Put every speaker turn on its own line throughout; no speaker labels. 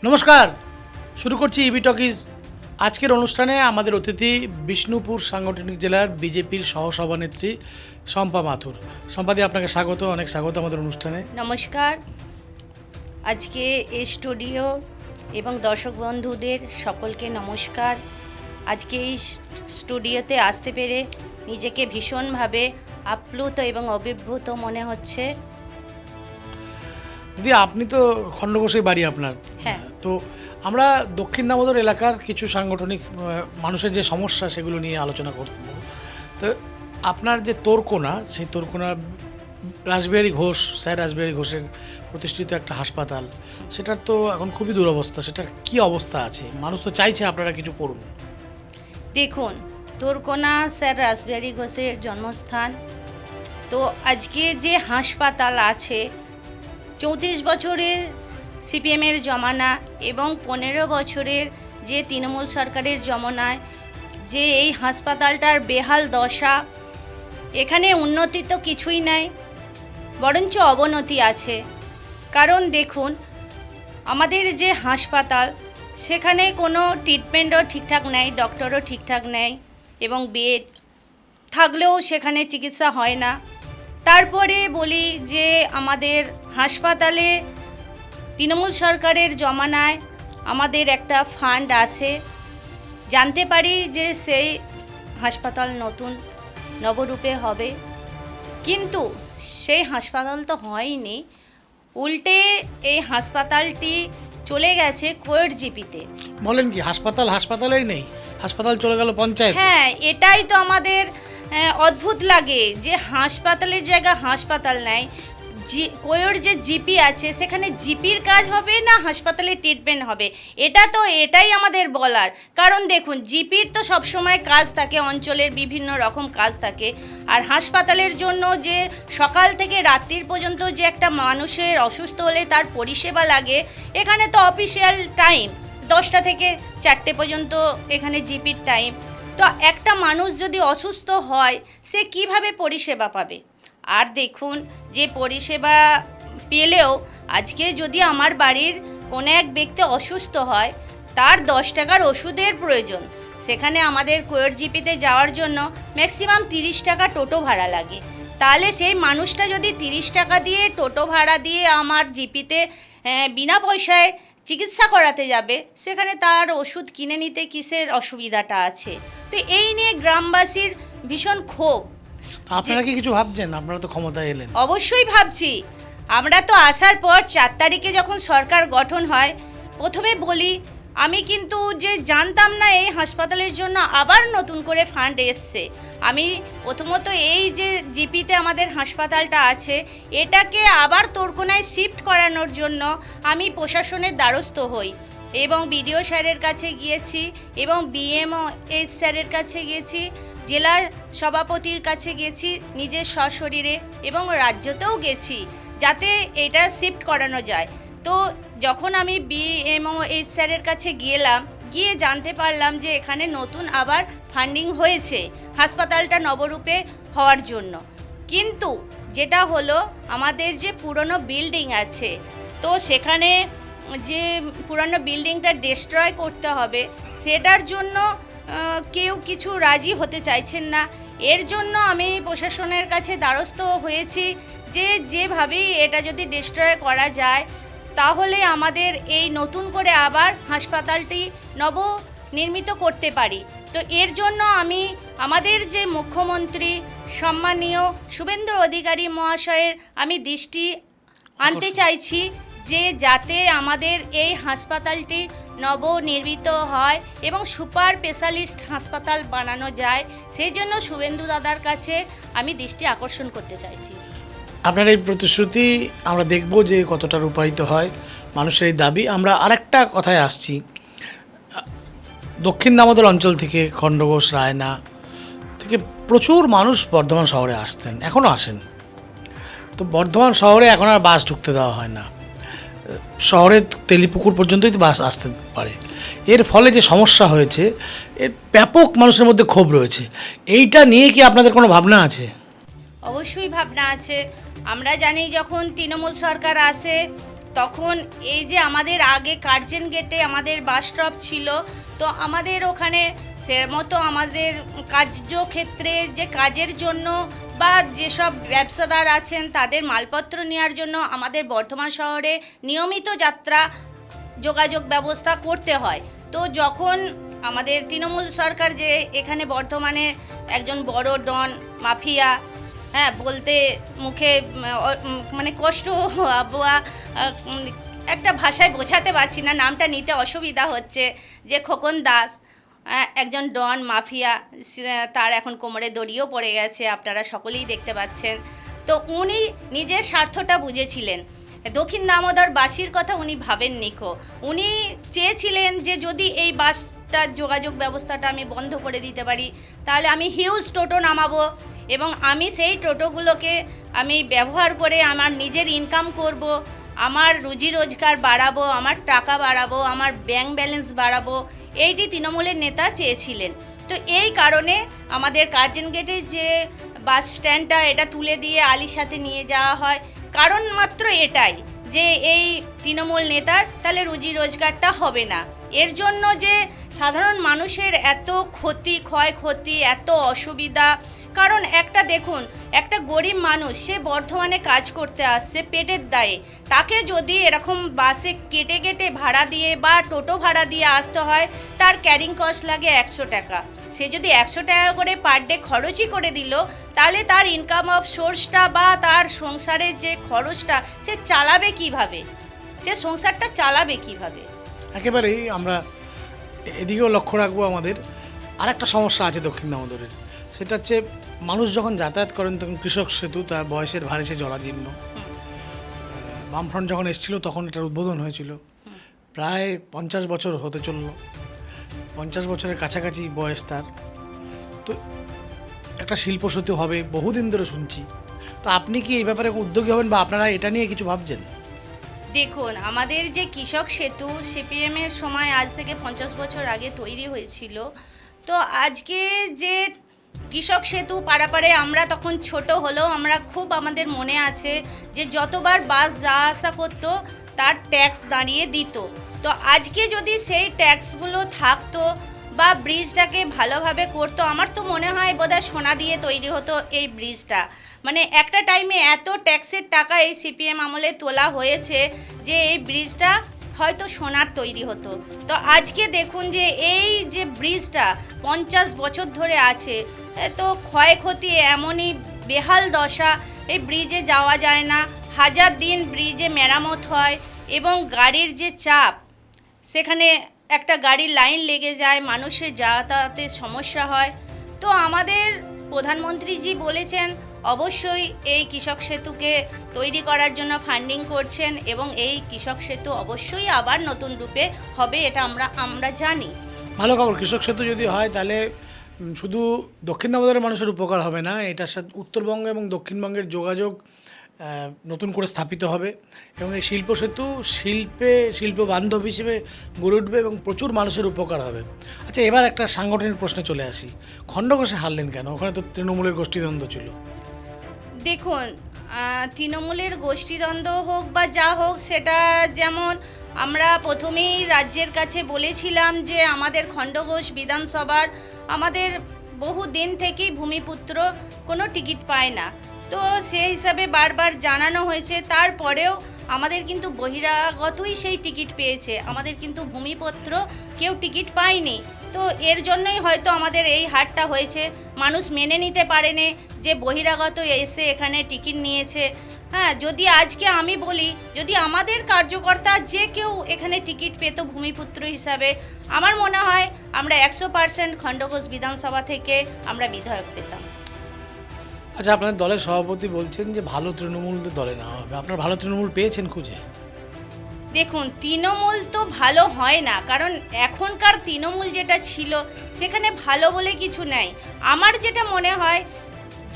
নমস্কার, শুরু করছি ইবি টকিজ। আজকের অনুষ্ঠানে আমাদের অতিথি বিষ্ণুপুর সাংগঠনিক জেলার বিজেপির সহসভানেত্রী শম্পা মাথুর। শম্পাদি, আপনাকে স্বাগত, অনেক স্বাগত আমাদের অনুষ্ঠানে।
নমস্কার। আজকে এই স্টুডিও এবং দর্শক বন্ধুদের সকলকে নমস্কার। আজকে এই স্টুডিওতে আসতে পেরে নিজেকে ভীষণভাবে আপ্লুত এবং অভিভূত মনে হচ্ছে।
দিদি, আপনি তো খণ্ডঘোষের বাড়ি আপনার।
হ্যাঁ।
তো আমরা দক্ষিণ দামোদর এলাকার কিছু সাংগঠনিক মানুষের যে সমস্যা সেগুলো নিয়ে আলোচনা করব। তো আপনার যে তোরকোনা, সেই তোরকোনা রাসবিহারী ঘোষ, স্যার রাসবিহারী ঘোষের প্রতিষ্ঠিত একটা হাসপাতাল, সেটার তো এখন খুবই দুরবস্থা। সেটার কি অবস্থা আছে? মানুষ তো চাইছে আপনারা কিছু করুন।
দেখুন, তোরকোনা স্যার রাসবিহারী ঘোষের জন্মস্থান। তো আজকে যে হাসপাতাল আছে, 34 বছরের সিপিএমের জমানা এবং 15 বছরের যে তৃণমূল সরকারের জমানায় যে এই হাসপাতালটার বেহাল দশা, এখানে উন্নতি তো কিছুই নাই, বরঞ্চ অবনতি আছে। কারণ দেখুন, আমাদের যে হাসপাতাল, সেখানে কোনো ট্রিটমেন্টও ঠিকঠাক নেই, ডক্টরও ঠিকঠাক নেই এবং বেড থাকলেও সেখানে চিকিৎসা হয় না। তারপরে বলি যে আমাদের হাসপাতালে তৃণমূল সরকারের জমানায় আমাদের একটা ফান্ড আসে, জানতে পারি যে সেই হাসপাতাল নতুন নবরূপে হবে, কিন্তু সেই হাসপাতাল তো হয়নি। উল্টে এই হাসপাতালটি চলে গেছে কোয়েট জিপিতে।
বলেন কি? হাসপাতালেই নেই, হাসপাতাল চলে গেল পঞ্চায়েত।
হ্যাঁ, এটাই তো আমাদের অদ্ভুত লাগে যে হাসপাতালের জায়গা হাসপাতাল নেয়। কোয়ের যে জিপি আছে, সেখানে জিপির কাজ হবে না হাসপাতালে ট্রিটমেন্ট হবে? এটাই আমাদের বলার। কারণ দেখুন, জিপির তো সবসময় কাজ থাকে, অঞ্চলের বিভিন্ন রকম কাজ থাকে। আর হাসপাতালের জন্য যে সকাল থেকে রাত্রির পর্যন্ত যে একটা মানুষের অসুস্থ হলে তার পরিষেবা লাগে, এখানে তো অফিসিয়াল টাইম 10টা থেকে 4টে পর্যন্ত এখানে জিপির টাইম। তো একটা মানুষ যদি অসুস্থ হয়, সে কিভাবে পরিষেবা পাবে? আর দেখুন, যে পরিষেবা পেলেও আজকে যদি আমার বাড়ির কোনো এক ব্যক্তি অসুস্থ হয়, তার 10 টাকার ওষুধের প্রয়োজন, সেখানে আমাদের কোয়েট জিপিতে যাওয়ার জন্য ম্যাক্সিমাম 30 টাকা টোটো ভাড়া লাগে। তাহলে সেই মানুষটা যদি 30 টাকা দিয়ে টোটো ভাড়া দিয়ে আমার জিপিতে বিনা পয়সায় চিকিৎসা করাতে যাবে, সেখানে তার ওষুধ কিনে নিতে কিসের অসুবিধাটা আছে? তো এই নিয়ে গ্রামবাসীর ভীষণ ক্ষোভ।
আপনারা কি কিছু ভাবছেন? আপনারা তো ক্ষমতায় এলেন।
অবশ্যই ভাবছি। আমরা তো আসার পর 4 তারিখে যখন সরকার গঠন হয়, প্রথমে বলি, আমি কিন্তু যে জানতাম না এই হাসপাতালের জন্য আবার নতুন করে ফান্ড এসছে। আমি প্রথমত এই যে জিপিতে আমাদের হাসপাতালটা আছে, এটাকে আবার তোরকোনায় শিফট করানোর জন্য আমি প্রশাসনের দ্বারস্থ হই এবং বিডিও স্যারের কাছে গিয়েছি এবং বিএমও এইচ স্যারের কাছে গিয়েছি, জেলা সভাপতির কাছে গেছি নিজের সশরীরে এবং রাজ্যতেও গেছি যাতে এটা শিফট করানো যায়। তো যখন আমি বিএমও এইচ স্যারের কাছে গিয়ে জানতে পারলাম যে এখানে নতুন আবার ফান্ডিং হয়েছে হাসপাতালটা নবরূপে হওয়ার জন্য। কিন্তু যেটা হলো, আমাদের যে পুরনো বিল্ডিং আছে, তো সেখানে যে পুরনো বিল্ডিংটা ডিস্ট্রয় করতে হবে, সেটার জন্য কেউ কিছু রাজি হতে চাইছেন না। এর জন্য আমি প্রশাসনের কাছে দ্বারস্থ হয়েছি যে যেভাবেই এটা যদি ডিস্ট্রয় করা যায়, তাহলে আমাদের এই নতুন করে আবার হাসপাতালটি নবনির্মিত করতে পারি। তো এর জন্য আমি আমাদের যে মুখ্যমন্ত্রী সম্মানীয় শুভেন্দু অধিকারী মহাশয়ের আমি দৃষ্টি আনতে চাইছি যে যাতে আমাদের এই হাসপাতালটি নবনির্মিত হয় এবং সুপার স্পেশালিস্ট হাসপাতাল বানানো যায়। সেই জন্য শুভেন্দু দাদার কাছে আমি দৃষ্টি আকর্ষণ করতে চাইছি।
আপনার এই প্রতিশ্রুতি আমরা দেখব যে কতটা রূপায়িত হয় মানুষের এই দাবি। আমরা আরেকটা কথায় আসছি। দক্ষিণ দামোদর অঞ্চল থেকে, খণ্ডঘোষ, রায়না থেকে প্রচুর মানুষ বর্ধমান শহরে আসতেন, এখনও আসেন। তো বর্ধমান শহরে এখন আর বাস ঢুকতে দেওয়া হয় না। শহরে তেলিপুকুর পর্যন্তই বাস আসতে পারে। এর ফলে যে সমস্যা হয়েছে, এর ব্যাপক মানুষের মধ্যে ক্ষোভ রয়েছে। এইটা নিয়ে কি আপনাদের কোনো ভাবনা আছে?
অবশ্যই ভাবনা আছে। আমরা জানি যখন তৃণমূল সরকার আসে, তখন এই যে আমাদের আগে কার্জন গেটে আমাদের বাস স্টপ ছিল, তো আমাদের ওখানে সে মতো আমাদের কার্যক্ষেত্রে যে কাজের জন্য বা যেসব ব্যবসাদার আছেন তাদের মালপত্র নেওয়ার জন্য আমাদের বর্ধমান শহরে নিয়মিত যাত্রা যোগাযোগ ব্যবস্থা করতে হয়। তো যখন আমাদের তৃণমূল সরকার যে এখানে বর্ধমানে একজন বড় ডন মাফিয়া, হ্যাঁ বলতে মুখে মানে কষ্ট আবহাওয়া একটা ভাষায় বোঝাতে পারছি না, নামটা নিতে অসুবিধা হচ্ছে, যে খোকন দাস একজন ডন মাফিয়া, তার এখন কোমরে দড়িও পড়ে গেছে, আপনারা সকলেই দেখতে পাচ্ছেন। তো উনি নিজের স্বার্থটা বুঝেছিলেন, দক্ষিণ দামোদরবাসীর কথা উনি ভাবেননি কো। উনি চেয়েছিলেন যে যদি এই বাসটার যোগাযোগ ব্যবস্থাটা আমি বন্ধ করে দিতে পারি তাহলে আমি হিউজ টোটো নামাবো এবং আমি সেই টোটোগুলোকে আমি ব্যবহার করে আমার নিজের ইনকাম করব, আমার রুজি রোজগার বাড়াবো, আমার টাকা বাড়াবো, আমার ব্যাংক ব্যালেন্স বাড়াবো, এইটি তৃণমূলের নেতা চেয়েছিলেন। তো এই কারণে আমাদের কার্জন গেটে যে বাস স্ট্যান্ডটা এটা তুলে দিয়ে আলিশাতে নিয়ে যাওয়া হয়, কারণ মাত্র এটাই যে এই তৃণমূল নেতার তাহলে রুজি রোজগারটা হবে না। এর জন্য যে সাধারণ মানুষের এত ক্ষতি, ক্ষয়ক্ষতি, এত অসুবিধা, কারণ একটা দেখুন, একটা গরিব মানুষ সে বর্ধমানে কাজ করতে আসছে পেটের দায়ে, তাকে যদি এরকম বাসে কেটে কেটে ভাড়া দিয়ে বা টোটো ভাড়া দিয়ে আসতে হয়, তার ক্যারিং কস্ট লাগে 100 টাকা। সে যদি 100 টাকা করে পার ডে খরচই করে দিল, তাহলে তার ইনকাম অফ সোর্সটা বা তার সংসারের যে খরচটা সে চালাবে কিভাবে, সে সংসারটা চালাবে কিভাবে?
একেবারেই আমরা এদিকেও লক্ষ্য রাখবো। আমাদের আর একটা সমস্যা আছে দক্ষিণ দামোদরের, সেটা হচ্ছে মানুষ যখন যাতায়াত করেন তখন কৃষক সেতু তার বয়সের ভারে সে জরাজীর্ণ। বামফ্রন্ট যখন এসেছিল তখন এটার উদ্বোধন হয়েছিল, প্রায় 50 বছর হতে চলল, 50 বছরের কাছাকাছি বয়স তার। তো একটা শিল্প সেতু হবে বহুদিন ধরে শুনছি, তো আপনি কি এই ব্যাপারে উদ্যোগী হবেন বা আপনারা এটা নিয়ে কিছু ভাবছেন?
দেখুন, আমাদের যে কৃষক সেতু সিপিএমের সময় আজ থেকে 50 বছর আগে তৈরি হয়েছিল, তো আজকে যে কৃষক সেতু পারাপারে আমরা তখন ছোট হলেও আমরা খুব আমাদের মনে আছে যে যতবার বাস যাওয়া আসা করতো তার ট্যাক্স দাঁড়িয়ে দিত। তো আজকে যদি সেই ট্যাক্সগুলো থাকতো বা ব্রিজটাকে ভালোভাবে করতো, আমার তো মনে হয় বোধহয় সোনা দিয়ে তৈরি হতো এই ব্রিজটা। মানে একটা টাইমে এত ট্যাক্সের টাকা এই সিপিএম আমলে তোলা হয়েছে যে এই ব্রিজটা হয়তো সোনার তৈরি হতো। তো আজকে দেখুন যে এই যে ব্রিজটা 50 বছর ধরে আছে, তো ক্ষয়ক্ষতি এমনই বেহাল দশা, এই ব্রিজে যাওয়া যায় না, হাজার দিন ব্রিজে মেরামত হয় এবং গাড়ির যে চাপ, সেখানে একটা গাড়ির লাইন লেগে যায়, মানুষের যাতায়াতের সমস্যা হয়। তো আমাদের প্রধানমন্ত্রীজি বলেছেন অবশ্যই এই কৃষক সেতুকে তৈরি করার জন্য ফান্ডিং করছেন এবং এই কৃষক সেতু অবশ্যই আবার নতুন রূপে হবে, এটা আমরা জানি।
ভালো খবর, কৃষক সেতু যদি হয় তাহলে শুধু দক্ষিণ দামোদরের মানুষের উপকার হবে না, এটার সাথে উত্তরবঙ্গ এবং দক্ষিণবঙ্গের যোগাযোগ নতুন করে স্থাপিত হবে এবং এই শিল্প সেতু শিল্প বান্ধব হিসেবে গড়ে উঠবে এবং প্রচুর মানুষের উপকার হবে। আচ্ছা, এবার একটা সাংগঠনিক প্রশ্নে চলে আসি, খণ্ডঘোষে হারলেন কেন? ওখানে তো তৃণমূলের গোষ্ঠীদ্বন্দ্ব ছিল।
দেখুন, তৃণমূলের গোষ্ঠীদ্বন্দ্ব হোক বা যা হোক, সেটা যেমন আমরা প্রথমেই রাজ্যের কাছে বলেছিলাম যে আমাদের খণ্ডঘোষ বিধানসভার আমাদের বহু দিন থেকেই ভূমিপুত্র কোনো টিকিট পায় না, তো সেই হিসাবে বারবার জানানো হয়েছে। তারপরেও আমাদের কিন্তু বহিরাগতই সেই টিকিট পেয়েছে, আমাদের কিন্তু ভূমিপুত্র কেউ টিকিট পায়নি। তো এর জন্যই হয়তো আমাদের এই হারটা হয়েছে, মানুষ মেনে নিতে পারেনি যে বহিরাগত এসে এখানে টিকিট নিয়েছে। হ্যাঁ, যদি আজকে আমি বলি, যদি আমাদের কার্যকর্তা যে কেউ এখানে টিকিট পেত ভূমিপুত্র হিসাবে, আমার মনে হয় আমরা 100% খণ্ডঘোষ বিধানসভা থেকে আমরা বিধায়ক পেতাম।
আচ্ছা, আপনাদের দলের সভাপতি বলছেন যে ভালো তৃণমূলদের দলে নেওয়া হবে, আপনার ভালো তৃণমূল পেয়েছেন খুঁজে?
দেখুন, তৃণমূল তো ভালো হয় না, কারণ এখনকার তৃণমূল যেটা ছিল সেখানে ভালো বলে কিছু নেই। আমার যেটা মনে হয়,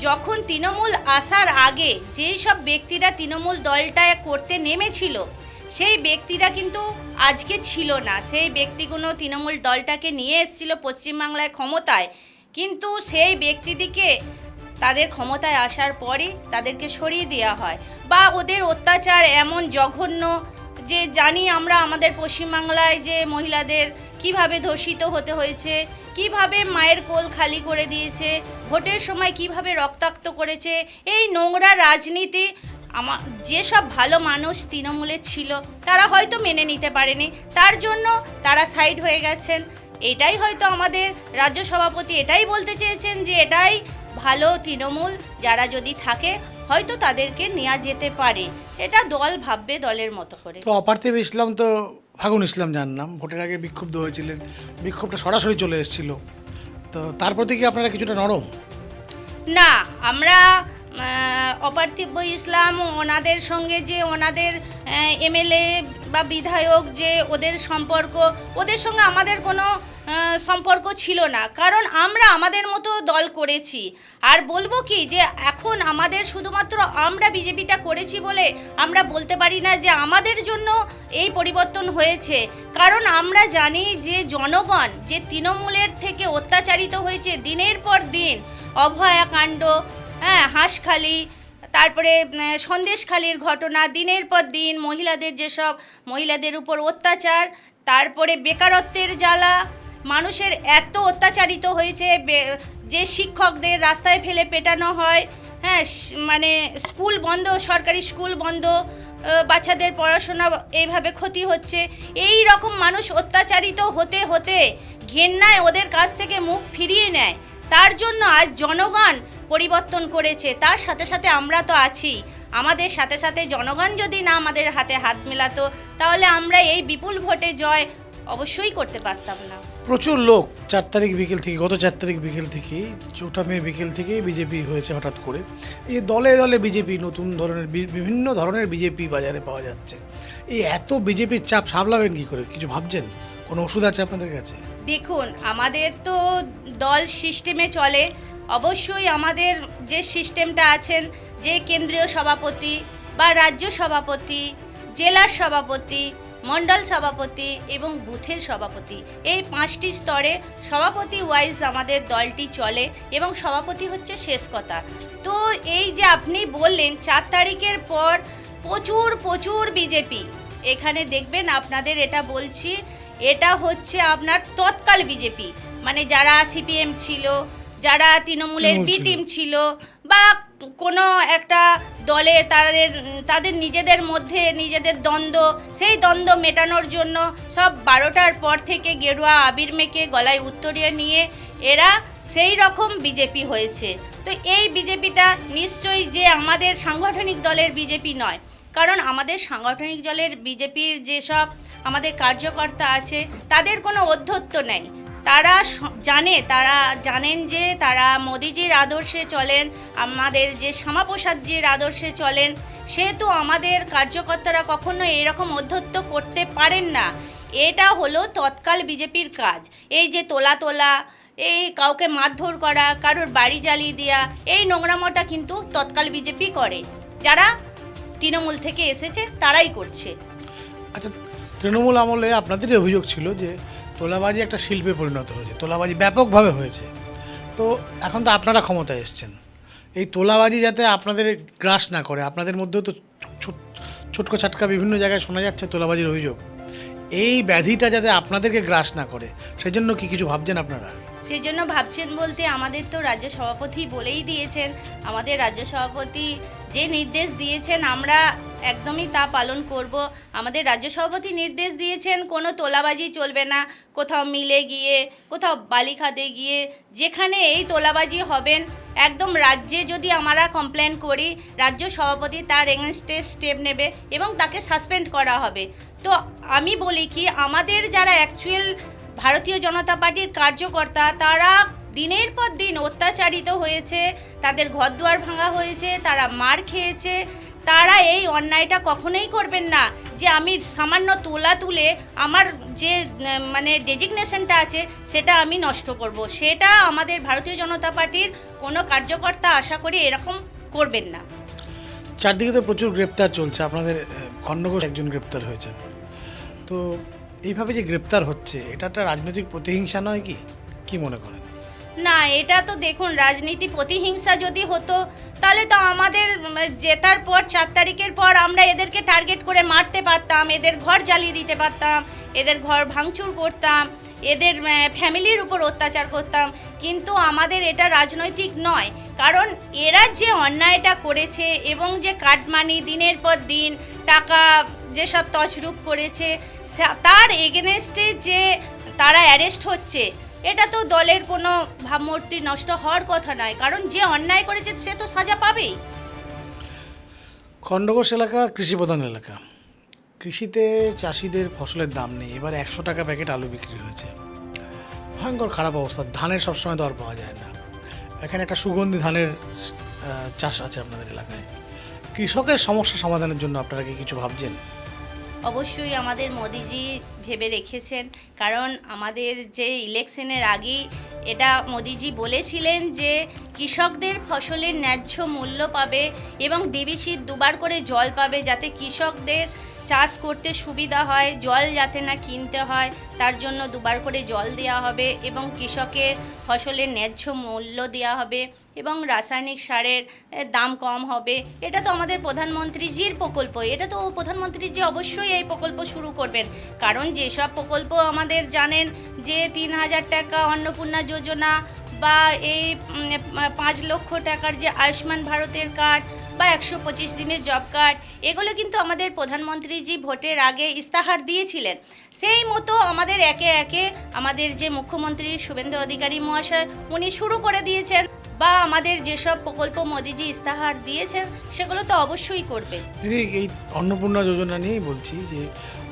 যখন তৃণমূল আসার আগে যেই সব ব্যক্তিরা তৃণমূল দলটা করতে নেমেছিল, সেই ব্যক্তিরা কিন্তু আজকে ছিল না। সেই ব্যক্তিগুলো তৃণমূল দলটাকে নিয়ে এসেছিল পশ্চিমবাংলায় ক্ষমতায়, কিন্তু সেই ব্যক্তিদিকে তাদের ক্ষমতায় আসার পরই তাদেরকে সরিয়ে দেওয়া হয় বা ওদের অত্যাচার এমন জঘন্য যে জানি আমরা আমাদের পশ্চিমবাংলায় যে মহিলাদের কিভাবে ধর্ষিত হতে হয়েছে, কিভাবে মায়ের কোল খালি করে দিয়েছে, ভোটের সময় কিভাবে রক্তাক্ত করেছে, এই নোংরা রাজনীতি যেসব ভালো মানুষ তৃণমূলে ছিল তারা হয়তো মেনে নিতে পারেনি, তার জন্য তারা সাইড হয়ে গেছেন। এটাই হয়তো আমাদের রাজ্য সভাপতি এটাই বলতে চেয়েছেন যে এটাই ভালো তৃণমূল, যারা যদি থাকে হয়তো তাদেরকে নেওয়া যেতে পারে। এটা দল ভাববে দলের মতো করে।
তো অপার্থিব ইসলাম তো ফাগুন ইসলাম জানলাম ভোটের আগে বিক্ষুব্ধ হয়েছিলেন, বিক্ষোভটা সরাসরি চলে এসেছিল, তো তার প্রতি কি আপনারা কিছুটা নরম?
না, আমরা অপার্থিব ইসলাম ওনাদের সঙ্গে যে ওনাদের এমএলএ বা বিধায়ক যে ওদের সম্পর্ক, ওদের সঙ্গে আমাদের কোনো সম্পর্ক ছিল না, কারণ আমরা আমাদের মতো দল করেছি। আর বলবো কি যে এখন আমাদের শুধুমাত্র আমরা বিজেপিটা করেছি বলে আমরা বলতে পারি না যে আমাদের জন্য এই পরিবর্তন হয়েছে, কারণ আমরা জানি যে জনগণ যে তৃণমূলের থেকে অত্যাচারিত হয়েছে দিনের পর দিন, অভয়াকাণ্ড, হাঁসখালি, তারপরে সন্দেশখালির ঘটনা, দিনের পর দিন মহিলাদের উপর অত্যাচার, তারপরে বেকারত্বের জ্বালা, মানুষের এত অত্যাচারিত হয়েছে যে শিক্ষকদের রাস্তায় ফেলে পেটানো হয়, মানে স্কুল বন্ধ, সরকারি স্কুল বন্ধ, বাচ্চাদের পড়াশোনা এইভাবে ক্ষতি হচ্ছে। এই রকম মানুষ অত্যাচারিত হতে হতে ঘেন্নায় ওদের কাছ থেকে মুখ ফিরিয়ে নেয়, তার জন্য আজ জনগণ পরিবর্তন করেছে। তার সাথে সাথে আমরা তো আছি, আমাদের সাথে সাথে জনগণ যদি না আমাদের হাতে হাত মেলাতো তাহলে আমরা এই বিপুল ভোটে জয় অবশ্যই করতে পারতাম না।
প্রচুর লোক 4 তারিখ বিকেল থেকে, গত 4 তারিখ বিকেল থেকে, 4 মে বিকেল থেকে বিজেপি হয়েছে হঠাৎ করে। এই দলে দলে বিজেপি, নতুন ধরনের বিভিন্ন ধরনের বিজেপি বাজারে পাওয়া যাচ্ছে। এই এত বিজেপির চাপ সামলাবেন কী করে? কিছু ভাবছেন? কোনো ওষুধ আছে আপনাদের কাছে?
দেখুন, আমাদের তো দল সিস্টেমে চলে, অবশ্যই আমাদের যে সিস্টেমটা আছেন, যে কেন্দ্রীয় সভাপতি বা রাজ্য সভাপতি, জেলার সভাপতি, মণ্ডল সভাপতি এবং বুথের সভাপতি, এই 5টি স্তরে সভাপতি ওয়াইজ আমাদের দলটি চলে এবং সভাপতি হচ্ছে শেষ কথা। তো এই যে আপনি বললেন 4 তারিখের পর প্রচুর বিজেপি, এখানে দেখবেন আপনাদের এটা বলছি, এটা হচ্ছে আপনার তৎকাল বিজেপি, মানে যারা সিপিএম ছিল, যারা তৃণমূলের বি টিম ছিল, বা কোনো একটা দলে তাদের নিজেদের মধ্যে নিজেদের দ্বন্দ্ব, সেই দ্বন্দ্ব মেটানোর জন্য সব 12টার পর থেকে গেরুয়া আবির মেখে গলায় উত্তরীয় নিয়ে এরা সেই রকম বিজেপি হয়েছে। তো এই বিজেপিটা নিশ্চয়ই যে আমাদের সাংগঠনিক দলের বিজেপি নয়, কারণ আমাদের সাংগঠনিক দলের বিজেপির যেসব আমাদের কার্যকর্তা আছে তাদের কোনো অধ্যত্ব নেই, তারা জানেন যে তারা মোদিজির আদর্শে চলেন, আমাদের যে শ্যামাপ্রসাদজির আদর্শে চলেন, সেহেতু আমাদের কার্যকর্তারা কখনো এরকম অধ্যত্ব করতে পারেন না। এটা হলো তৎকাল বিজেপির কাজ। এই যে তোলা, এই কাউকে মারধর করা, কারোর বাড়ি জ্বালিয়ে দেওয়া, এই নোংরামোটা কিন্তু তৎকাল বিজেপি করে, যারা তৃণমূল থেকে এসেছে তারাই করছে।
আচ্ছা, তৃণমূল আমলে আপনাদেরই অভিযোগ ছিল যে তোলাবাজি একটা শিল্পে পরিণত হয়েছে, তোলাবাজি ব্যাপকভাবে হয়েছে। তো এখন তো আপনারা ক্ষমতায় এসছেন, এই তোলাবাজি যাতে আপনাদের গ্রাস না করে, আপনাদের মধ্যেও তো ছোটকো ছাটকা বিভিন্ন জায়গায় শোনা যাচ্ছে তোলাবাজির অভিযোগ, এই ব্যাধিটা যাতে আপনাদেরকে গ্রাস না করে সেই জন্য কি কিছু ভাবছেন আপনারা?
সেই জন্য ভাবছেন বলতে আমাদের তো রাজ্য সভাপতি বলেই দিয়েছেন, আমাদের রাজ্য সভাপতি যে নির্দেশ দিয়েছেন আমরা একদমই তা পালন করব। আমাদের রাজ্য সভাপতি নির্দেশ দিয়েছেন কোনো তোলাবাজি চলবে না, কোথাও মিলে গিয়ে, কোথাও বালিখাতে গিয়ে, যেখানে এই তোলাবাজি হবেন একদম রাজ্যে যদি আমরা কমপ্লেন করি, রাজ্য সভাপতি তার এগেনস্টে স্টেপ নেবে এবং তাকে সাসপেন্ড করা হবে। তো আমি বলি কি, আমাদের যারা অ্যাকচুয়াল ভারতীয় জনতা পার্টির কার্যকর্তা, তারা দিনের পর দিন অত্যাচারিত হয়েছে, তাদের ঘরদুয়ার ভাঙা হয়েছে, তারা মার খেয়েছে, তারা এই অন্যায়টা কখনোই করবেন না যে আমি সামান্য তোলা তুলে আমার যে মানে ডেজিগনেশনটা আছে সেটা আমি নষ্ট করব। সেটা আমাদের ভারতীয় জনতা পার্টির কোনো কার্যকর্তা আশা করি এরকম করবেন না।
চারদিকে তো প্রচুর গ্রেপ্তার চলছে, আপনাদের খণ্ডঘোষ একজন গ্রেপ্তার হয়েছেন, তো এইভাবে যে গ্রেপ্তার হচ্ছে এটা একটা রাজনৈতিক প্রতিহিংসা নয় কি মনে করেন?
না, এটা তো দেখুন, রাজনীতি প্রতিহিংসা যদি হতো তাহলে তো আমাদের জেতার পর 4 তারিখের পর আমরা এদেরকে টার্গেট করে মারতে পারতাম, এদের ঘর জ্বালিয়ে দিতে পারতাম, এদের ঘর ভাঙচুর করতাম, এদের ফ্যামিলির উপর অত্যাচার করতাম। কিন্তু আমাদের এটা রাজনৈতিক নয়, কারণ এরা যে অন্যায়টা করেছে এবং যে কাটমানি দিনের পর দিন টাকা যেসব তছরূপ করেছে তার এগেনস্টে যে তারা অ্যারেস্ট হচ্ছে, এটা তো দলের কোনো ভাবমূর্তি নষ্ট হওয়ার কথা নয়, কারণ যে অন্যায় করেছে সে তো সাজা পাবেই।
খণ্ডঘোষ এলাকা কৃষিপ্রধান এলাকা, কৃষিতে চাষিদের ফসলের দাম নেই। এবার 100 টাকা প্যাকেট আলু বিক্রি হয়েছে, ভয়ঙ্কর খারাপ অবস্থা। ধানের সবসময় দর পাওয়া যায় না। এখানে একটা সুগন্ধি ধানের চাষ আছে আপনাদের এলাকায়। কৃষকের সমস্যা সমাধানের জন্য আপনারা কি কিছু ভাবছেন?
অবশ্যই আমাদের মোদিজি ভেবে রেখেছেন, কারণ আমাদের যে ইলেকশনের আগেই এটা মোদিজি বলেছিলেন যে কৃষকদের ফসলের ন্যায্য মূল্য পাবে এবং ডিবিসির 2 বার করে জল পাবে, যাতে কৃষকদের চাষ করতে সুবিধা হয়, জল যাতে না কিনতে হয় তার জন্য 2 বার করে জল দেওয়া হবে এবং কৃষকের ফসলের ন্যায্য মূল্য দেওয়া হবে এবং রাসায়নিক সারের দাম কম হবে। এটা তো আমাদের প্রধানমন্ত্রীজির প্রকল্প, এটা তো প্রধানমন্ত্রীজি অবশ্যই এই প্রকল্প শুরু করবেন, কারণ যেসব প্রকল্প আমাদের জানেন যে 3000 টাকা অন্নপূর্ণা যোজনা বা এই 5 লক্ষ টাকার যে আয়ুষ্মান ভারতের কার্ড বা 125 দিনের জব কার্ড, এগুলো কিন্তু আমাদের প্রধানমন্ত্রীজি ভোটের আগে ইস্তাহার দিয়েছিলেন। সেই মতো আমাদের একে একে আমাদের যে মুখ্যমন্ত্রী শুভেন্দু অধিকারী মহাশয় উনি শুরু করে দিয়েছেন, বা আমাদের যেসব প্রকল্প মোদিজি ইস্তাহার দিয়েছেন সেগুলো তো অবশ্যই করবে।
দিদি, এই অন্নপূর্ণা যোজনা নিয়েই বলছি যে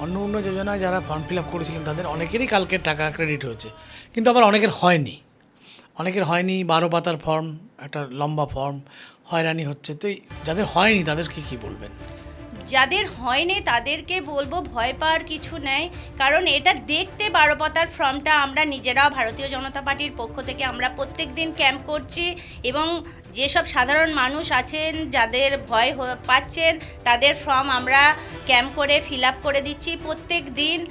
অন্নপূর্ণা যোজনায় যারা ফর্ম ফিল আপ করেছিলেন তাদের অনেকেরই কালকে টাকা ক্রেডিট হয়েছে, কিন্তু আবার অনেকের হয়নি। 12 পাতার ফর্ম, একটা লম্বা ফর্ম, হয়রানি হচ্ছে। তো যাদের হয়নি তাদেরকে কি বলবেন?
যাদের হয়নি তাদেরকে বলবো ভয় পাওয়ার কিছু নেই, কারণ এটা দেখতে 12 পাতার ফর্মটা আমরা নিজেরাও ভারতীয় জনতা পার্টির পক্ষ থেকে আমরা প্রত্যেক দিন ক্যাম্প করছি এবং যেসব সাধারণ মানুষ আছেন যাদের ভয় পাচ্ছেন তাদের ফর্ম আমরা ক্যাম্প করে ফিল আপ করে দিচ্ছি প্রত্যেক দিন।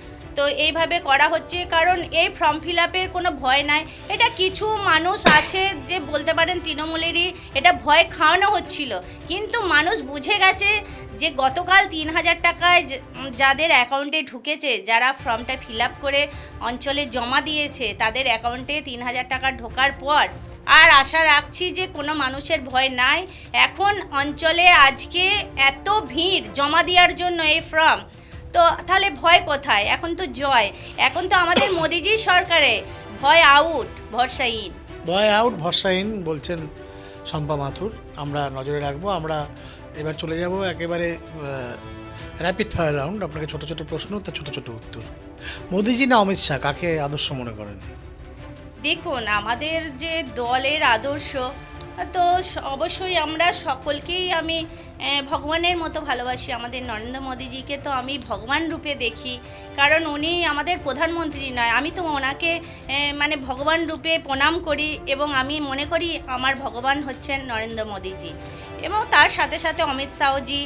তো এইভাবে করা হচ্ছে, কারণ এই ফর্ম ফিল আপের কোনো ভয় নাই। এটা কিছু মানুষ আছে যে বলতে পারেন তৃণমূলেরই এটা ভয় খাওয়ানো হচ্ছিল, কিন্তু মানুষ বুঝে গেছে যে গতকাল 3000 টাকায় যাদের অ্যাকাউন্টে ঢুকেছে, যারা ফর্মটা ফিল আপ করে অঞ্চলে জমা দিয়েছে তাদের অ্যাকাউন্টে 3000 টাকা ঢোকার পর আর আশা রাখছি যে কোনো মানুষের ভয় নাই। এখন অঞ্চলে আজকে এত ভিড় জমা দেওয়ার জন্য এই ফর্ম, তো তাহলে ভয় কোথায়? এখন তো জয়, এখন তো আমাদের মোদিজি সরকারে ভয় আউট, ভরসা ইন।
ভয় আউট, ভরসা ইন বলছেন শম্পা মাথুর। আমরা নজরে রাখবো। আমরা এবার চলে যাব একেবারে র্যাপিড ফায়ার রাউন্ড। আপনাকে ছোট ছোট প্রশ্ন, তার ছোট ছোট উত্তর। মোদিজি না অমিত শাহ, কাকে আদর্শ মনে করেন?
দেখুন, আমাদের যে দলের আদর্শ, তো অবশ্যই আমরা সকলকেই আমি ভগবানের মতো ভালোবাসি। আমাদের নরেন্দ্র মোদীজিকে তো আমি ভগবান রূপে দেখি, কারণ উনি আমাদের প্রধানমন্ত্রী নয়, আমি তো ওনাকে মানে ভগবান রূপে প্রণাম করি এবং আমি মনে করি আমার ভগবান হচ্ছেন নরেন্দ্র মোদীজি। এবং তার সাথে সাথে অমিত শাহজি,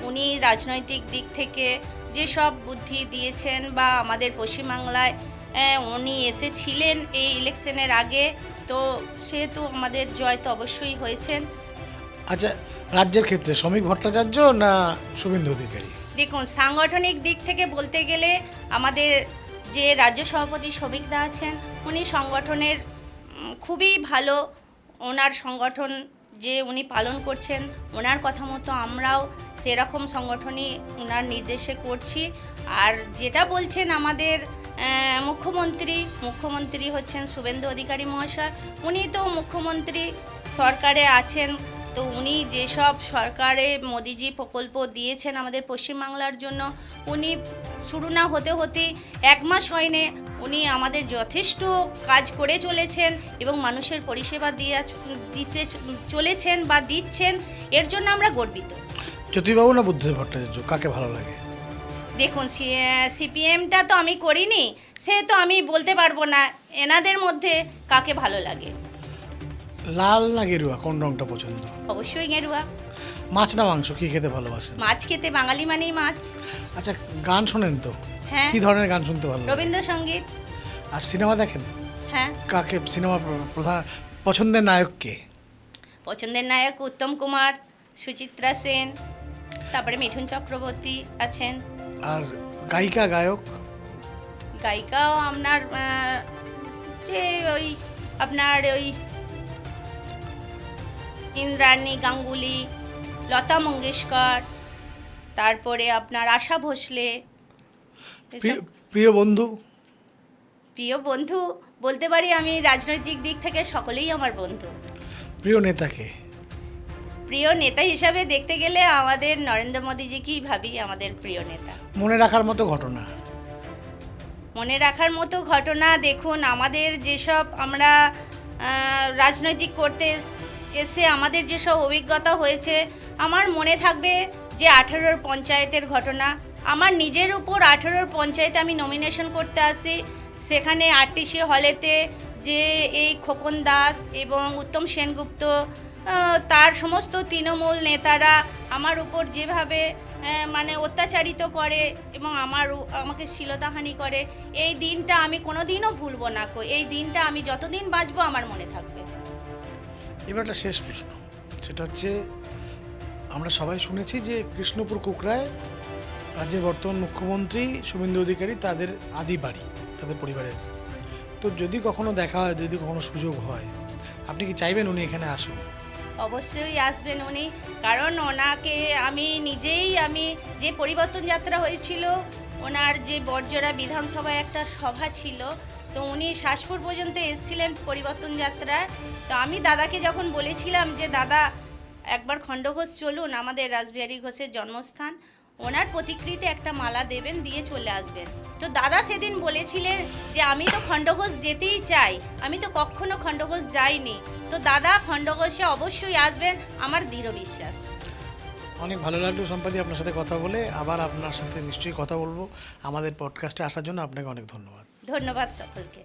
উনি রাজনৈতিক দিক থেকে যেসব বুদ্ধি দিয়েছেন বা আমাদের পশ্চিমবাংলায় উনি এসেছিলেন এই ইলেকশনের আগে, তো সেহেতু আমাদের জয় তো অবশ্যই হয়েছেন।
আচ্ছা, রাজ্যের ক্ষেত্রে শ্রমিক ভট্টাচার্য না শুভেন্দু অধিকারী?
দেখুন, সাংগঠনিক দিক থেকে বলতে গেলে আমাদের যে রাজ্য সভাপতি শ্রমিকদা আছেন উনি সংগঠনের খুবই ভালো, ওনার সংগঠন যে উনি পালন করছেন ওনার কথা মতো আমরাও সেরকম সংগঠনই ওনার নির্দেশে করছি। আর যেটা বলছেন আমাদের মুখ্যমন্ত্রী হচ্ছেন শুভেন্দু অধিকারী মহাশয়, উনি তো মুখ্যমন্ত্রী সরকারে আছেন, তো উনি যেসব সরকারে মোদিজি প্রকল্প দিয়েছেন আমাদের পশ্চিমবাংলার জন্য, উনি শুরু না হতে হতেই 1 মাস হয়নি উনি আমাদের যথেষ্ট কাজ করে চলেছেন এবং মানুষের পরিষেবা দিতে চলেছেন বা দিচ্ছেন, এর জন্য আমরা গর্বিত।
জ্যোতিবাবু না বুদ্ধদেব ভট্টাচার্য, কাকে ভালো লাগে?
দেখুন, সিপিএমটা তো আমি করিনি, সেহেতু আমি বলতে পারবো না এনাদের মধ্যে কাকে ভালো লাগে।
লাল না গেরুয়া, কোন রংটা পছন্দ?
অবশ্যই গেরুয়া।
মাছ না মাংস, কি খেতে ভালোবাসেন?
মাছ খেতে, বাঙালি মানেই মাছ।
আচ্ছা, গান শোনেন তো?
হ্যাঁ।
কি ধরনের গান শুনতে ভালো লাগে?
রবীন্দ্রসঙ্গীত।
আর সিনেমা দেখেন?
হ্যাঁ,
কাকে সিনেমা প্রধান পছন্দের নায়ক কে?
পছন্দের নায়ক উত্তম কুমার, সুচিত্রা সেন, তারপরে মিঠুন চক্রবর্তী আছেন।
আর গায়িকা গায়ক?
গায়িকাও আপনার যে ওই আপনার ওই ইন্দ্রাণী গাঙ্গুলি, লতা মঙ্গেশকর, তারপরে আপনার আশা ভোসলে। এসব
প্রিয় বন্ধু?
প্রিয় বন্ধু বলতে পারি আমি রাজনৈতিক দিক থেকে সকলেই আমার বন্ধু।
প্রিয় নেতাকে?
প্রিয় নেতা হিসাবে দেখতে গেলে আমাদের নরেন্দ্র মোদীজিকেই ভাবি আমাদের প্রিয় নেতা।
মনে রাখার মতো ঘটনা?
মনে রাখার মতো ঘটনা দেখুন, আমাদের যেসব আমরা রাজনৈতিক করতে এসে আমাদের যেসব অভিজ্ঞতা হয়েছে, আমার মনে থাকবে যে 18 পঞ্চায়েতের ঘটনা। আমার নিজের উপর 18 পঞ্চায়েতে আমি নমিনেশন করতে আসি, সেখানে আরটিসি হলেতে যে এই খোকন দাস এবং উত্তম সেনগুপ্ত তার সমস্ত তৃণমূল নেতারা আমার উপর যেভাবে মানে অত্যাচারিত করে এবং আমাকে শ্লীলতাহানি করে, এই দিনটা আমি কোনো দিনও ভুলবো না। এই দিনটা আমি যতদিন বাঁচবো আমার মনে থাকবে।
এবার একটা শেষ প্রশ্ন, সেটা হচ্ছে আমরা সবাই শুনেছি যে কৃষ্ণপুর কুকরায় রাজ্যের বর্তমান মুখ্যমন্ত্রী শুভেন্দু অধিকারী তাদের আদি বাড়ি, তাদের পরিবারের। তো যদি কখনো দেখা হয়, যদি কখনো সুযোগ হয়, আপনি কি চাইবেন উনি এখানে আসুন?
অবশ্যই আসবেন উনি, কারণ ওনাকে আমি নিজেই যে পরিবর্তন যাত্রা হয়েছিল, ওনার যে বর্জরা বিধানসভায় একটা সভা ছিল, তো উনি শাসপুর পর্যন্ত এসেছিলেন পরিবর্তন যাত্রায়। তো আমি দাদাকে যখন বলেছিলাম যে দাদা একবার খণ্ডঘোষ চলুন, আমাদের রাসবিহারী ঘোষের জন্মস্থান, ওনার প্রতিকৃতিতে একটা মালা দেবেন, দিয়ে চলে আসবেন। তো দাদা সেদিন বলেছিলেন যে আমি তো খণ্ডঘোষ যেতেই চাই, আমি তো কখনো খণ্ডঘোষ যাইনি। তো দাদা খণ্ডঘোষে অবশ্যই আসবেন, আমার দৃঢ় বিশ্বাস।
অনেক ভালো লাগলো সম্পাদি আপনার সাথে কথা বলে। আবার আপনার সাথে নিশ্চয়ই কথা বলবো। আমাদের পডকাস্টে আসার জন্য আপনাকে অনেক ধন্যবাদ।
ধন্যবাদ সকলকে।